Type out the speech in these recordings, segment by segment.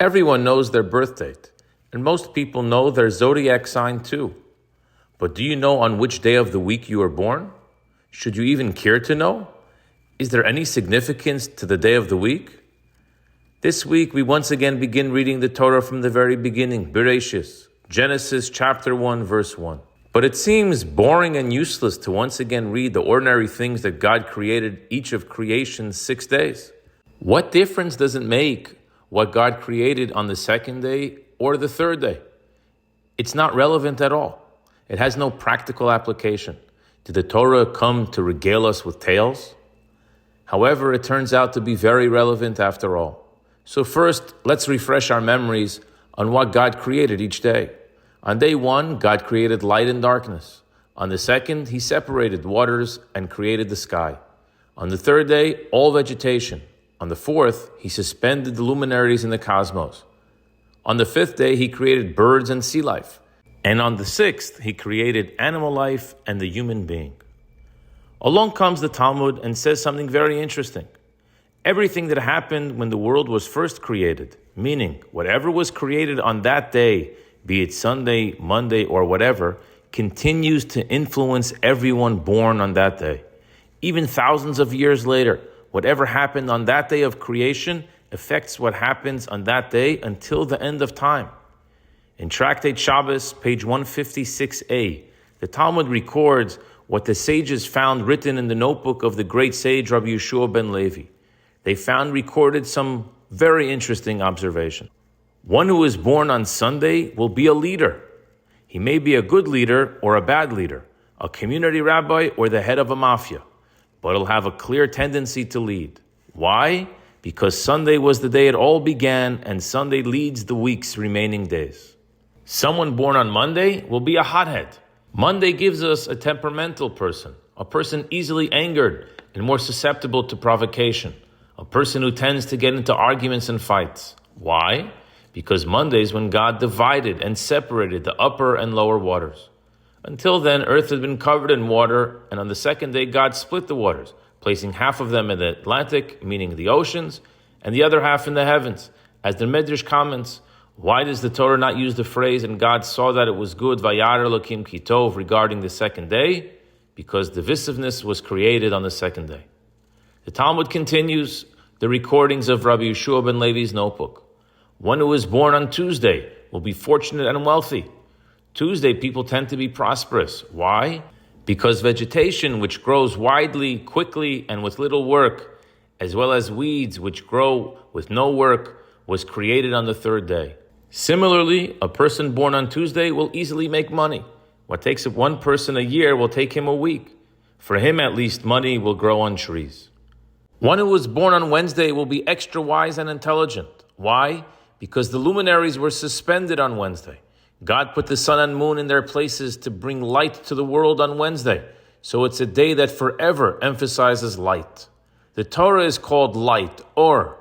Everyone knows their birth date, and most people know their zodiac sign too. But do you know on which day of the week you were born? Should you even care to know? Is there any significance to the day of the week? This week we once again begin reading the Torah from the very beginning, Bereshis, Genesis chapter 1, verse 1. But it seems boring and useless to once again read the ordinary things that God created each of creation's 6 days. What difference does it make what God created on the second day or the third day? It's not relevant at all. It has no practical application. Did the Torah come to regale us with tales? However, it turns out to be very relevant after all. So first, let's refresh our memories on what God created each day. On day 1, God created light and darkness. On the second, He separated waters and created the sky. On the third day, all vegetation. On the fourth, He suspended the luminaries in the cosmos. On the fifth day, He created birds and sea life. And on the sixth, He created animal life and the human being. Along comes the Talmud and says something very interesting. Everything that happened when the world was first created, meaning whatever was created on that day, be it Sunday, Monday, or whatever, continues to influence everyone born on that day. Even thousands of years later, whatever happened on that day of creation affects what happens on that day until the end of time. In tractate Shabbos, page 156a, the Talmud records what the sages found written in the notebook of the great sage Rabbi Yehosha ben Levi. They found recorded some very interesting observation. One who is born on Sunday will be a leader. He may be a good leader or a bad leader, a community rabbi or the head of a mafia, but he'll have a clear tendency to lead. Why? Because Sunday was the day it all began, and Sunday leads the week's remaining days. Someone born on Monday will be a hothead. Monday gives us a temperamental person, a person easily angered and more susceptible to provocation, a person who tends to get into arguments and fights. Why? Because Monday is when God divided and separated the upper and lower waters. Until then, earth had been covered in water, and on the second day, God split the waters, placing half of them in the Atlantic, meaning the oceans, and the other half in the heavens. As the Medrash comments, why does the Torah not use the phrase, and God saw that it was good, Vayar Elokim Ki Tov, regarding the second day? Because divisiveness was created on the second day. The Talmud continues the recordings of Rabbi Yehosha ben Levi's notebook. One who is born on Tuesday will be fortunate and wealthy. Tuesday, people tend to be prosperous. Why? Because vegetation, which grows widely, quickly, and with little work, as well as weeds, which grow with no work, was created on the third day. Similarly, a person born on Tuesday will easily make money. What takes one person a year will take him a week. For him, at least, money will grow on trees. One who was born on Wednesday will be extra wise and intelligent. Why? Because the luminaries were suspended on Wednesday. God put the sun and moon in their places to bring light to the world on Wednesday. So it's a day that forever emphasizes light. The Torah is called light, or,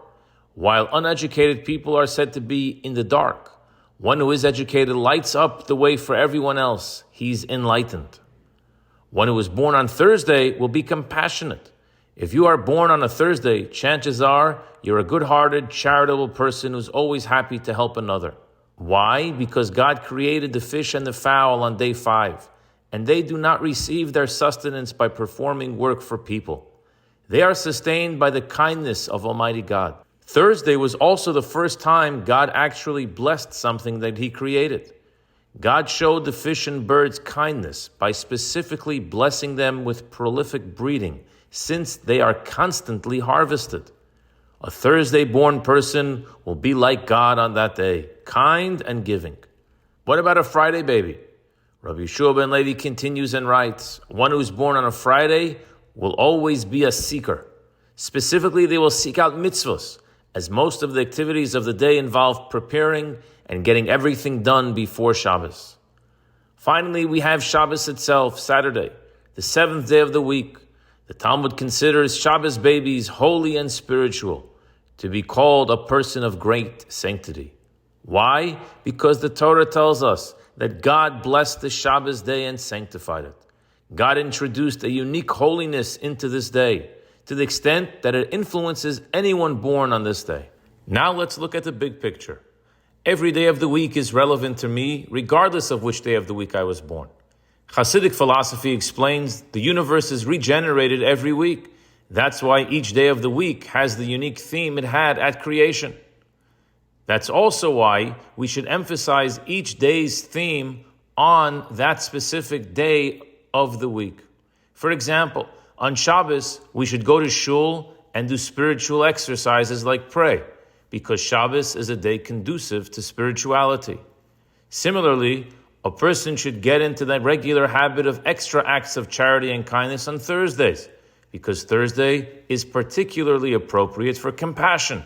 while uneducated people are said to be in the dark. One who is educated lights up the way for everyone else. He's enlightened. One who is born on Thursday will be compassionate. If you are born on a Thursday, chances are you're a good-hearted, charitable person who's always happy to help another. Why? Because God created the fish and the fowl on day 5, and they do not receive their sustenance by performing work for people. They are sustained by the kindness of Almighty God. Thursday was also the first time God actually blessed something that He created. God showed the fish and birds kindness by specifically blessing them with prolific breeding, since they are constantly harvested. A Thursday-born person will be like God on that day, kind and giving. What about a Friday baby? Rabbi Yehosha ben Levi continues and writes, one who's born on a Friday will always be a seeker. Specifically, they will seek out mitzvos, as most of the activities of the day involve preparing and getting everything done before Shabbos. Finally, we have Shabbos itself, Saturday, the 7th day of the week. The Talmud considers Shabbos babies holy and spiritual, to be called a person of great sanctity. Why? Because the Torah tells us that God blessed the Shabbos day and sanctified it. God introduced a unique holiness into this day, to the extent that it influences anyone born on this day. Now let's look at the big picture. Every day of the week is relevant to me, regardless of which day of the week I was born. Hasidic philosophy explains the universe is regenerated every week. That's why each day of the week has the unique theme it had at creation. That's also why we should emphasize each day's theme on that specific day of the week. For example, on Shabbos, we should go to shul and do spiritual exercises like pray, because Shabbos is a day conducive to spirituality. Similarly, a person should get into the regular habit of extra acts of charity and kindness on Thursdays, because Thursday is particularly appropriate for compassion.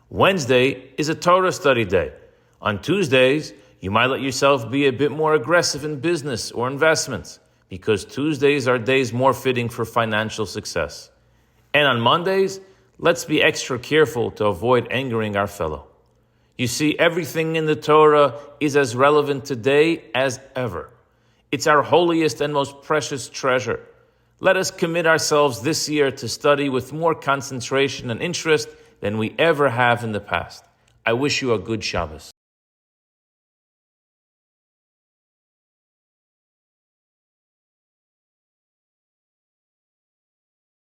Wednesday is a Torah study day. On Tuesdays, you might let yourself be a bit more aggressive in business or investments, because Tuesdays are days more fitting for financial success. And on Mondays, let's be extra careful to avoid angering our fellow. You see, everything in the Torah is as relevant today as ever. It's our holiest and most precious treasure. Let us commit ourselves this year to study with more concentration and interest than we ever have in the past. I wish you a good Shabbos.